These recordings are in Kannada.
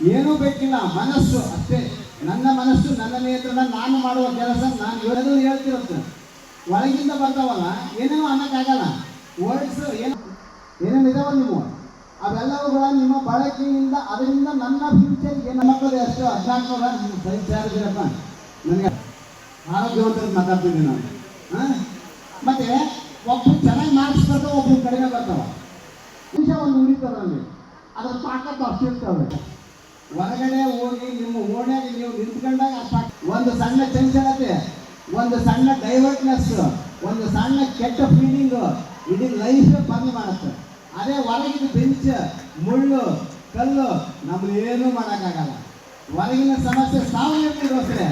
ಏನೂ ಬೇಕಿಲ್ಲ, ಮನಸ್ಸು ಅಷ್ಟೇ. ನನ್ನ ಮನಸ್ಸು, ನನ್ನ ನಿಯಂತ್ರಣ, ನಾನು ಮಾಡುವ ಕೆಲಸ ನಾನು ಹೇಳ್ತಿರುತ್ತೆ. ಒಳಗಿಂದ ಬರ್ತಾವಲ್ಲ, ಏನೇನೋ ಅನ್ನಕ್ಕಾಗಲ್ಲ. ವರ್ಡ್ಸ್ ಏನೇನು ಇದಾವಲ್ಲ ನೀವು, ಅವೆಲ್ಲವುಗಳ ನಿಮ್ಮ ಬಳಕೆಯಿಂದ, ಅದರಿಂದ ನನ್ನ ಫ್ಯೂಚರ್ಗೆ ನಮ್ಮ ಮಕ್ಕಳು ಎಷ್ಟು 14 ಸಹಿಸಿರಪ್ಪ. ನನಗೆ ಆರೋಗ್ಯವಂತರು ಮಾತಾಡ್ತಿದ್ದೀನಿ ನಾನು. ಮತ್ತೆ ಒಬ್ಬರು ಚೆನ್ನಾಗಿ ಮಾರ್ಕ್ಸ್ ಬರ್ತಾವೆ, ಒಬ್ಬರು ಕಡಿಮೆ ಬರ್ತಾವ. ನಿಮಿಷ ಒಂದು ಉಳಿತದ ನಮಗೆ, ಅದ್ರ ತಾಕತ್ತು ಅಷ್ಟು ಇರ್ತವೆ. ಹೊರಗಡೆ ಹೋಗಿ ನಿಮ್ಮ ಓಣ್ಯಾಗ ನೀವು ನಿಂತ್ಕೊಂಡಾಗ ಒಂದು ಸಣ್ಣ ಚಂಚಲತೆ, ಒಂದು ಸಣ್ಣ ಡೈವರ್ಟ್ನೆಸ್, ಒಂದು ಸಣ್ಣ ಕೆಟ್ಟ ಫೀಲಿಂಗು ಇಡೀ ಲೈಫ್ ಬಂದ್ ಮಾಡುತ್ತೆ. ಅದೇ ಹೊರಗಿನ ಬೆಂಚ್, ಮುಳ್ಳು, ಕಲ್ಲು ನಮ್ಗೆ ಏನೂ ಮಾಡೋಕ್ಕಾಗಲ್ಲ. ಹೊರಗಿನ ಸಮಸ್ಯೆ ಸಾವಿರ ದೋಸ್ರೆ,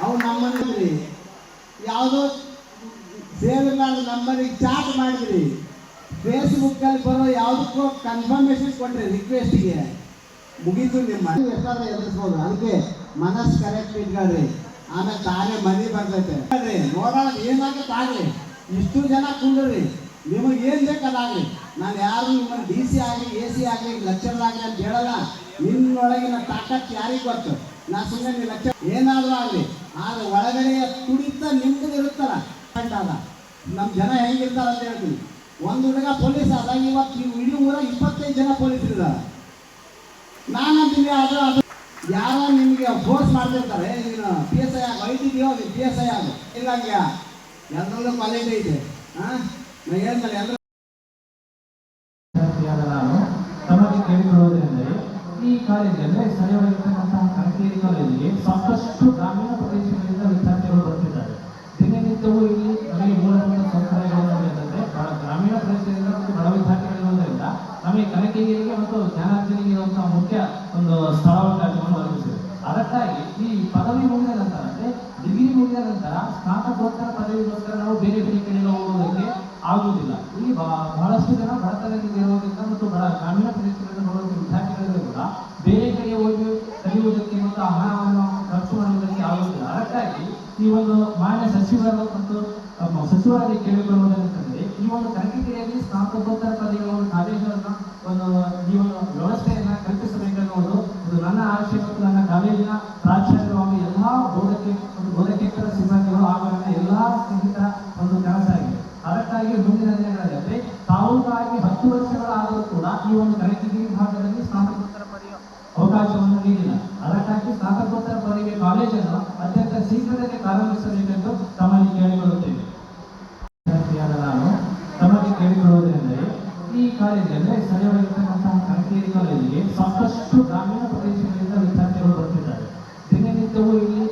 ಅವು ನಮ್ಮನ್ನಿದ್ರಿ ಯಾವುದೋ ಸೇವೆಗಾರ ನಂಬರಿಗೆ ಚಾಟ್ ಮಾಡಿದ್ರಿ, ಫೇಸ್ಬುಕ್ಕಲ್ಲಿ ಬರೋ ಯಾವುದಕ್ಕೂ ಕನ್ಫರ್ಮೇಶನ್ ಕೊಟ್ರಿ ರಿಕ್ವೆಸ್ಟಿಗೆ, ಮುಗೀತು. ನಿಮ್ಮ ಎಷ್ಟಾದ್ರೂ ಎದುರಿಸ್ಬೋದು. ಅದಕ್ಕೆ ಮನಸ್ಸು ಕರೆಕ್ಟ್ ಇಟ್ಕೊಳ್ರಿ, ಆಮೇಲೆ ತಾನೇ ಮನೆ ಬರ್ತೈತೆ. ನೋಡೋಣ ಏನಾಗುತ್ತೆ ಆಗಲಿ. ಇಷ್ಟು ಜನ ಕುಂಡ್ರಿ, ನಿಮಗೆ ಏನು ಬೇಕಾದಾಗಲಿ. ನಾನು ಯಾರು ನಿಮ್ಮನ್ನು DC ಆಗಲಿ, AC ಆಗಲಿ, ಲೆಕ್ಚರ್ ಆಗಲಿ ಅಂತ ಹೇಳಲ್ಲ. ನಿನ್ನೊಳಗಿನ ತಾಕತ್ತು ಯಾರಿಗೆ ಗೊತ್ತು? ನಾ ಸುಮ್ಮನೆ ನೀವು ಲೆಕ್ಚರ್ ಏನಾದರೂ ಆಗಲಿ, ಆದರೆ ಒಳಗಡೆಯ ತುಡಿತ ನಿಮ್ದು ಇರುತ್ತಲ್ಲ ಅದ. ನಮ್ಮ ಜನ ಹೆಂಗಿರ್ತಾರ ಅಂತ ಹೇಳ್ತೀನಿ. ಒಂದು ಹುಡುಗ ಪೊಲೀಸ್ ಆದ, ಇವತ್ತು ಇಡೀ ಊರ 25 ಜನ ಪೊಲೀಸರು ಇದ್ದಾರೆ. ನಾನಂತೀನಿ ಅದು ಯಾರೋ ನಿಮಗೆ ಫೋರ್ಸ್ ಮಾಡ್ತಿರ್ತಾರೆ, ನೀನು PSI ಆಗ, ಐಟಿದೆಯೋ ನೀನು PSI ಆಗ. ಇಲ್ಲ ಹಂಗೆ ಎಲ್ಲರಲ್ಲೂ ಕ್ವಾಲಿಟಿ ಇದೆ. ನಾ ಹೇಳ್ತಾರೆ ಎಲ್ಲರೂ. ನಾನು ತಮಗೆ ಕೇಳಿಕೊಳ್ಳುವುದೇನೆಂದರೆ, ಈ ಕಾಲೇಜ್ ಅಂದರೆ ಸ್ಥಳೀಯವಾಗಿರ್ತಕ್ಕಂತಹ ಕನಕೇರಿ ಕಾಲೇಜಿಗೆ ಸಾಕಷ್ಟು ಗ್ರಾಮೀಣ ಪ್ರದೇಶಗಳಿಂದ ವಿದ್ಯಾರ್ಥಿಗಳು ಬರ್ತಿದ್ದಾರೆ. ದಿನನಿತ್ಯವೂ ಇಲ್ಲಿ ನಮಗೆ ಮೂಲಭೂತ ಸೌಕರ್ಯಗಳನ್ನು ನೀಡಿದಂತೆ ಗ್ರಾಮೀಣ ಪ್ರದೇಶದಿಂದ ಮತ್ತು ಬಡ ವಿದ್ಯಾರ್ಥಿಗಳಿರೋದ್ರಿಂದ ನಮಗೆ ಕನಕೇರಿಗೆ ಮತ್ತು ಜ್ಞಾನಾರ್ಜನೆಗೆ ಇರುವಂತಹ ಮುಖ್ಯ ಒಂದು ಸ್ಥಳಾವಕಾಶವನ್ನು ಒದಗಿಸಿದೆ. ಅದಕ್ಕಾಗಿ ಈ ಪದವಿ ಮುಗಿದ ನಂತರ ಅಂದರೆ ಡಿಗ್ರಿ ಮುಗಿದ ನಂತರ ಸ್ನಾತಕೋತ್ತರ ಪದವಿಗೋಸ್ಕರ ನಾವು ಬೇರೆ ಬೇರೆ ಕಡೆ ಹೋಗೋದಕ್ಕೆ ಆಗುವುದಿಲ್ಲ. ಇಲ್ಲಿ ಬಹಳಷ್ಟು ಜನ ಬಡತನದಿಂದ ಇರುವುದರಿಂದ ಮತ್ತು ಗ್ರಾಮೀಣ ಪ್ರದೇಶಗಳಿಂದ ಬರುವ ವಿದ್ಯಾರ್ಥಿಗಳಿಗೂ ಕೂಡ ಬೇರೆ ಕಡೆ ಹೋಗಿ ಕಲಿಯುವುದಕ್ಕೆ ಮತ್ತು ಹಣವನ್ನು ಖರ್ಚು ಮಾಡುವುದಕ್ಕೆ ಆಗುವುದಿಲ್ಲ. ಅದಕ್ಕಾಗಿ ಈ ಒಂದು ಮಾನ್ಯ ಸಚಿವರು ಮತ್ತು ಸಚಿವರಲ್ಲಿ ಕೇಳಿಕೊಳ್ಳುವುದೇನೆಂದರೆ, ಈ ಒಂದು ಕನಕಗಿರಿಯಲ್ಲಿ ಸ್ನಾತಕೋತ್ತರ ಪದವಿಗಳ ಕಾಲೇಜುಗಳನ್ನು ಒಂದು ಈ ಒಂದು ವ್ಯವಸ್ಥೆಯನ್ನು ಕಲ್ಪಿಸಬೇಕೆನ್ನುವುದು ಇದು ನನ್ನ ಆಶಯ ಮತ್ತು ನನ್ನ ಕಾಲೇಜಿನ ಪ್ರಾಚಾರ್ಯರು ಹಾಗೂ ಎಲ್ಲ ಬೋಧಕೇತರ ಸಿಬ್ಬಂದಿಗಳು ಹಾಗೂ ನನ್ನ ಎಲ್ಲ ಸ್ನೇಹಿತರ ಒಂದು ಕೆಲಸ ಆಗಿದೆ. ಅದಕ್ಕಾಗಿ ಮುಂದಿನ ದಿನಗಳಲ್ಲಿ ಅಂದರೆ ತಾವುಗಾಗಿ 10 ವರ್ಷಗಳಾದರೂ ಕೂಡ ಈ ಒಂದು ಕನಕಗಿರಿ ಭಾಗದಲ್ಲಿ ಸ್ನಾತಕೋತ್ತರ ಪದವಿಯ ಅವಕಾಶವನ್ನು ನೀಡಿಲ್ಲ. ಅದಕ್ಕಾಗಿ ಸ್ನಾತಕೋತ್ತರ ಪದವಿ ಕಾಲೇಜನ್ನು ಅತ್ಯಂತ ಶೀಘ್ರದಲ್ಲೇ ಪ್ರಾರಂಭಿಸಬೇಕೆಂದು ತಮ್ಮಲ್ಲಿ ಕೇಳಿಕೊಳ್ಳುತ್ತೇವೆ. ನಾನು ತಮಗೆ ಕೇಳಿಕೊಳ್ಳುವುದೇನೆಂದರೆ, ಈ ಕಾಲೇಜ್ ಅಂದರೆ ಸ್ಥಳೀಯವಾಗಿರ್ತಕ್ಕಂತಹ ಕನಕೇರಿ ಕಾಲೇಜಿಗೆ ಸಾಕಷ್ಟು ಗ್ರಾಮೀಣ ಪ್ರದೇಶಗಳಿಂದ ವಿದ್ಯಾರ್ಥಿಗಳು ಬರ್ತಿದ್ದಾರೆ. ದಿನನಿತ್ಯವೂ ಇಲ್ಲಿ